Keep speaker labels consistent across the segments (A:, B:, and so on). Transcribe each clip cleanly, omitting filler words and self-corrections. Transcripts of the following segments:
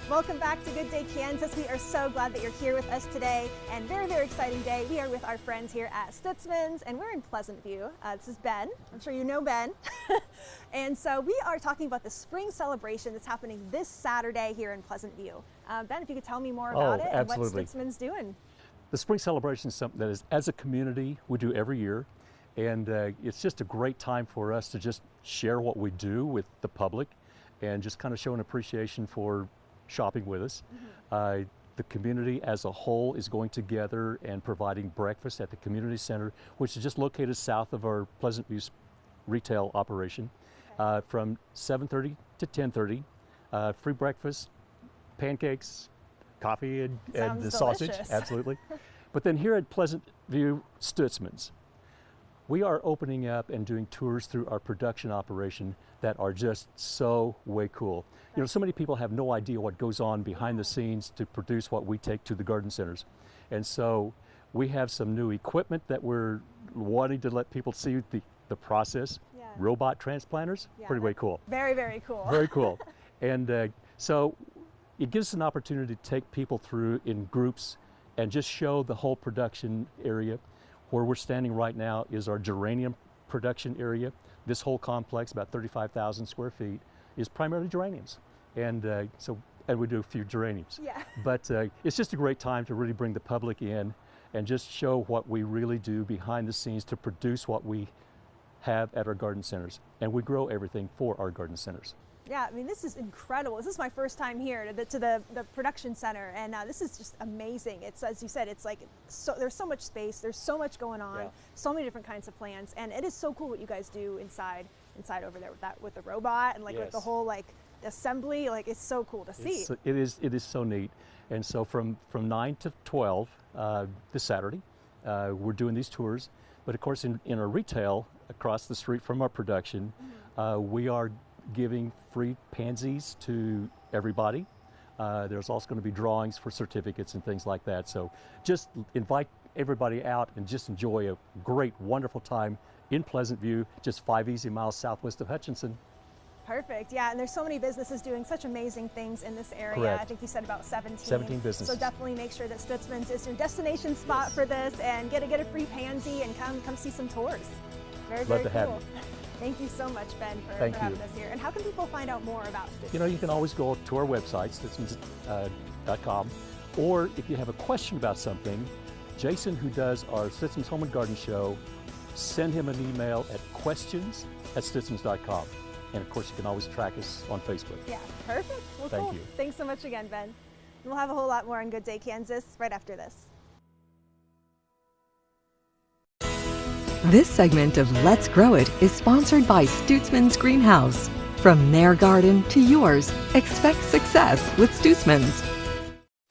A: Welcome back to Good Day Kansas. We are so glad that you're here with us today, and very, very exciting day. We are with our friends here at Stutzman's, and we're in Pleasantview. This is Ben. I'm sure you know Ben. And so we are talking about the spring celebration that's happening this Saturday here in Pleasantview. Ben, if you could tell me more about it and what Stutzman's doing.
B: The spring celebration is something that, as a community, we do every year, and it's just a great time for us to just share what we do with the public and just kind of show an appreciation for shopping with us. The community as a whole is going together and providing breakfast at the community center, which is just located south of our Pleasantview retail operation, from 7:30 to 10:30. Free breakfast, pancakes, coffee, and the sausage, absolutely. But then here at Pleasantview Stutzman's, we are opening up and doing tours through our production operation that are just so way cool. You know, so many people have no idea what goes on behind the scenes to produce what we take to the garden centers. And so we have some new equipment that we're wanting to let people see the process. Robot transplanters, pretty way cool.
A: Very, very cool.
B: Very cool. And so it gives us an opportunity to take people through in groups and just show the whole production area. Where we're standing right now is our geranium production area. This whole complex, about 35,000 square feet, is primarily geraniums. And we do a few geraniums. But it's just a great time to really bring the public in and just show what we really do behind the scenes to produce what we have at our garden centers. And we grow everything for our garden centers.
A: Yeah, I mean, this is incredible. This is my first time here to the production center, and this is just amazing. It's, as you said, it's like, there's so much space, there's so much going on, so many different kinds of plants, and it is so cool what you guys do inside over there with the robot and with the whole assembly. It's so cool to see.
B: It is so neat. And so from 9 to 12 this Saturday, we're doing these tours. But of course, in our retail across the street from our production, we are giving free pansies to everybody. There's also going to be drawings for certificates and things like that. So just invite everybody out and just enjoy a great, wonderful time in Pleasantview, just 5 easy miles southwest of Hutchinson.
A: Perfect, yeah, and there's so many businesses doing such amazing things in this area.
B: Correct.
A: I think you said about 17.
B: 17 businesses.
A: So definitely make sure that Stutzman's is your destination spot for this, and get a free pansy and come see some tours. Very, very
B: cool. Love to have you.
A: Thank you so much, Ben, for having us here. And how can people find out more about Stutzman's?
B: You know, you can always go to our website, stutzmans.com, or if you have a question about something, Jason, who does our Stutzman's Home and Garden Show, send him an email at questions@stutzmans.com. And of course, you can always track us on Facebook.
A: Yeah, perfect. Well,
B: Thank you.
A: Thanks so much again, Ben. And we'll have a whole lot more on Good Day Kansas right after this.
C: This segment of Let's Grow It is sponsored by Stutzman's Greenhouse. From their garden to yours, expect success with Stutzman's.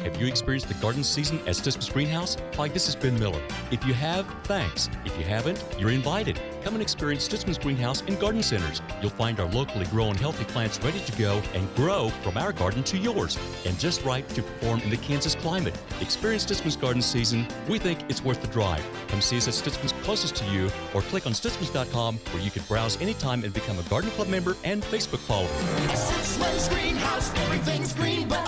D: Have you experienced the garden season at Stutzman's Greenhouse? Hi, this is Ben Miller. If you have, thanks. If you haven't, you're invited. Come and experience Stutzman's Greenhouse and Garden Centers. You'll find our locally grown healthy plants ready to go and grow from our garden to yours, and just right to perform in the Kansas climate. Experience Stutzman's garden season. We think it's worth the drive. Come see us at Stutzman's closest to you, or click on stutzmans.com, where you can browse anytime and become a Garden Club member and Facebook follower.
E: Stutzman's Greenhouse, everything's green but